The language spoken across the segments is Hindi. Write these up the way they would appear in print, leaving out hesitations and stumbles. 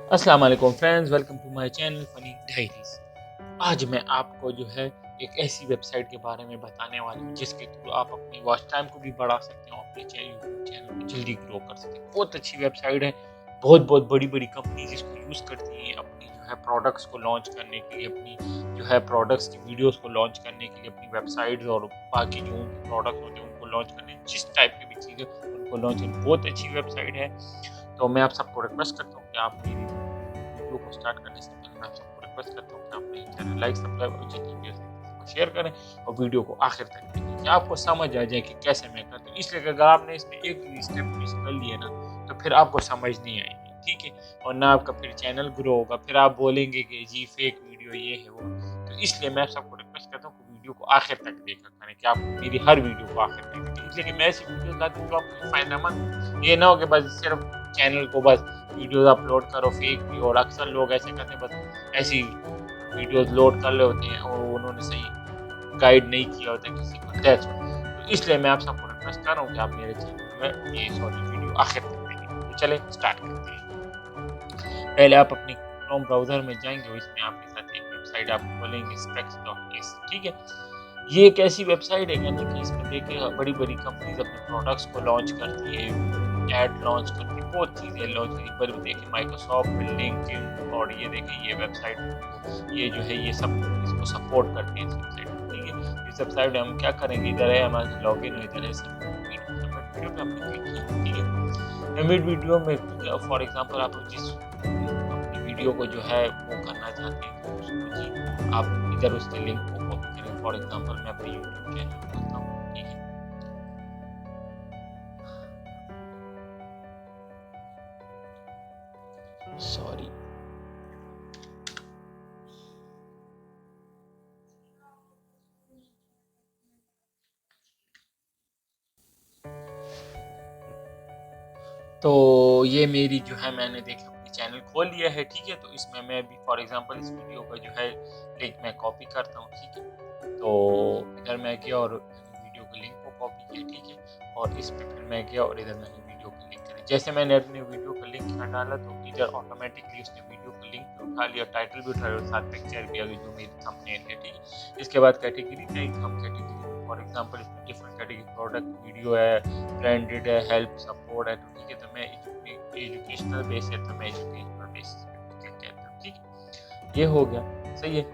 अस्सलाम वालेकुम friends, welcome to my channel funny diaries. आज मैं आपको जो है एक ऐसी वेबसाइट के बारे में बताने वाला हूँ जिसके थ्रू आप अपनी वॉच टाइम को भी बढ़ा सकते हो, अपने यूट्यूब चैनल को जल्दी ग्रो कर सकते हो। बहुत अच्छी वेबसाइट है। बहुत बहुत बड़ी बड़ी कंपनीज इसको यूज़ करती हैं अपनी जो है प्रोडक्ट्स को लॉन्च करने के लिए, अपनी जो है प्रोडक्ट्स की वीडियोस को लॉन्च करने के लिए, अपनी वेबसाइट्स और बाकी जो उनके प्रोडक्ट्स होते हैं उनको लॉन्च करने, जिस टाइप की भी चीज़ें उनको लॉन्च करने। बहुत अच्छी वेबसाइट है। तो मैं आप सबको रिक्वेस्ट करता हूँ कि आप मेरी वीडियो को स्टार्ट करने से पहले मैं आप सबको रिक्वेस्ट करता हूँ कि आप मेरे चैनल लाइक सब्सक्राइब और जितनी वीडियो को शेयर करें और वीडियो को आखिर तक देखें कि आपको समझ आ जाए कि कैसे मैं करता हूँ। इसलिए अगर आपने इसमें एक भी स्टेप मिस कर लिए ना तो फिर आपको समझ नहीं आएगी, ठीक है, और ना आपका फिर चैनल ग्रो होगा। फिर आप बोलेंगे कि जी फेक वीडियो ये है वो। तो इसलिए मैं सबको रिक्वेस्ट करता हूँ कि वीडियो को आखिर तक देखा करें, कि आप मेरी हर वीडियो को आखिर तक देखें, इसलिए कि मैं ऐसी वीडियो लाता हूँ जो आपके लिए फायदेमंद। ये ना हो कि बस सिर्फ चैनल को बस वीडियोस अपलोड करो फेक भी, और अक्सर लोग ऐसे करते हैं, बस ऐसी वीडियोस लोड कर रहे होते हैं और उन्होंने सही गाइड नहीं किया होता किसी को। दैट्स तो इसलिए मैं आप सबको रिक्वेस्ट कर रहा हूँ कि आप मेरे चैनल में ये सॉरी वीडियो आखिर तक देखें। तो चले स्टार्ट करते हैं। पहले आप अपनी क्रोम ब्राउजर में जाएंगे और इसमें आपके साथ एक वेबसाइट आप खोलेंगे, specs.is, ठीक है। ये एक ऐसी वेबसाइट है यानी कि इसमें देखिए बड़ी बड़ी कंपनीज अपने प्रोडक्ट्स को लॉन्च करती है, एड लॉन्च करती है, बहुत चीज़ें लॉन्च करती है। पर देखिए माइक्रोसॉफ्ट, लिंक्डइन, और ये देखिए ये वेबसाइट, ये जो है ये सब इसको सपोर्ट करती है इस वेबसाइट को, ठीक है। इस वेबसाइट में हम क्या करेंगे, इधर है हमारा लॉगिन और इधर है सबमिट वीडियो। सबमिट वीडियो पे हमने क्लिक किया, ठीक है। सबमिट वीडियो में फॉर एग्जांपल आप जिस अपनी वीडियो को जो है वो करना चाहते हैं तो उसको जी आप इधर उसके लिंक को कॉपी करें। फॉर एग्जांपल मैं अपने यूट्यूब चैनल खोलता हूँ, ठीक है। सॉरी। तो ये मेरी जो है मैंने देखिए अपनी चैनल खोल लिया है, ठीक है। तो इसमें मैं भी फॉर एग्जांपल इस वीडियो का जो है लिंक मैं कॉपी करता हूँ, ठीक है। तो इधर मैं गया और मैंने वीडियो के लिंक को कॉपी किया, ठीक है। और इस पे फिर मैं गया और इधर मैंने वीडियो का लिंक करा। जैसे मैंने अपने वीडियो का लिंक यहाँ डाला तो इधर ऑटोमेटिकली उसने वीडियो का लिंक भी उठा लिया, टाइटल भी उठा लिया, साथ पिक्चर भी आ गई जो मेरी थंबनेल है, ठीक है। इसके बाद कैटेगरी में हम कैटेगरी में फॉर एग्जांपल इसमें डिफरेंट कैटेगरी प्रोडक्ट वीडियो है, ब्रांडेड है, हेल्प सपोर्ट है, तो ठीक है। तो मैं एजुकेशनल बेस है तो मैं एजुकेशनल बेसिस पे क्लिक करता हूँ, ठीक है। ये हो गया, सही है।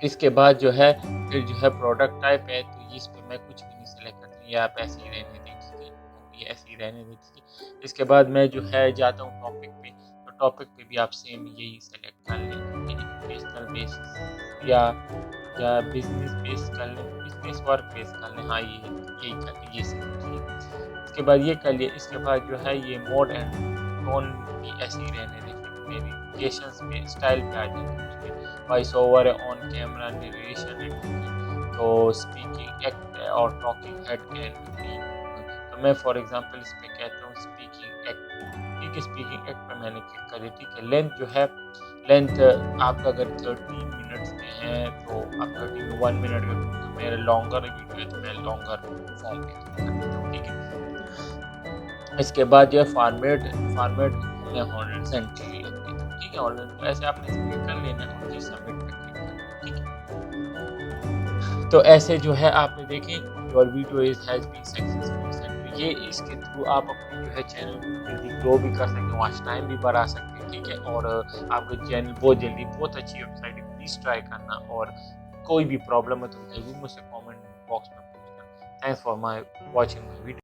इसके बाद जो है फिर जो है प्रोडक्ट टाइप है तो इस पे मैं कुछ भी नहीं सेलेक्ट करती, ये आप ऐसे ही रहने दें, ठीक है। और ये ऐसे ही रहने दें, ठीक है। इसके बाद मैं जो है जाता हूँ टॉपिक पे, तो टॉपिक पे भी आप सेम यही सेलेक्ट कर लें, ठीक है। एजुकेशनल बेसिस या बिजनेस बेस कर लें, बिजनेस वर्क बेस कर लें, हाँ ये यही कर लें, ये सही, ठीक है। इसके बाद ये कर लिया। इसके बाद जो है ये मोड एंड टोन भी ऐसे ही रहने दें, फिर नेविगेशंस में स्टाइल पे आ जाएंगे उसमें वॉइस ओवर है, ऑन कैमरा नरेशन है, ठीक है। तो स्पीकिंग एक्ट और टॉकिंग हेड कैन बी, तो मैं फॉर एग्जांपल इस पे कहता हूँ स्पीकिंग एक्ट, ठीक है। स्पीकिंग एक्ट पे मैंने क्लिक कर दिया, ठीक है। लेंथ जो है, लेंथ आपका अगर 30 मिनट्स में है तो आप 30 में 1 मिनट का, तो मेरा लॉन्गर वीडियो है तो मैं लॉन्गर फॉर्म पे क्लिक कर देता हूँ, ठीक है। इसके बाद जो है फॉर्मेट, फॉर्मेट मैं हॉरिज़ॉन्टली रख देता हूँ, ठीक है। और तो ऐसे आपने क्लिक कर लेना है और जी सबमिट पे क्लिक करना है, ठीक है। तो ऐसे जो है आपने देखें your video is has been successful send, तो ये इसके थ्रू आप अपनी जो है चैनल को जल्दी ग्रो भी कर सकते हैं, वॉच टाइम भी बढ़ा सकते हैं, ठीक है। और आपका चैनल बहुत जल्दी, बहुत अच्छी वेबसाइट है, प्लीज़ ट्राई करना। और कोई भी प्रॉब्लम है तो ज़रूर मुझसे कमेंट बॉक्स में पूछना। Thanks for my watching my video.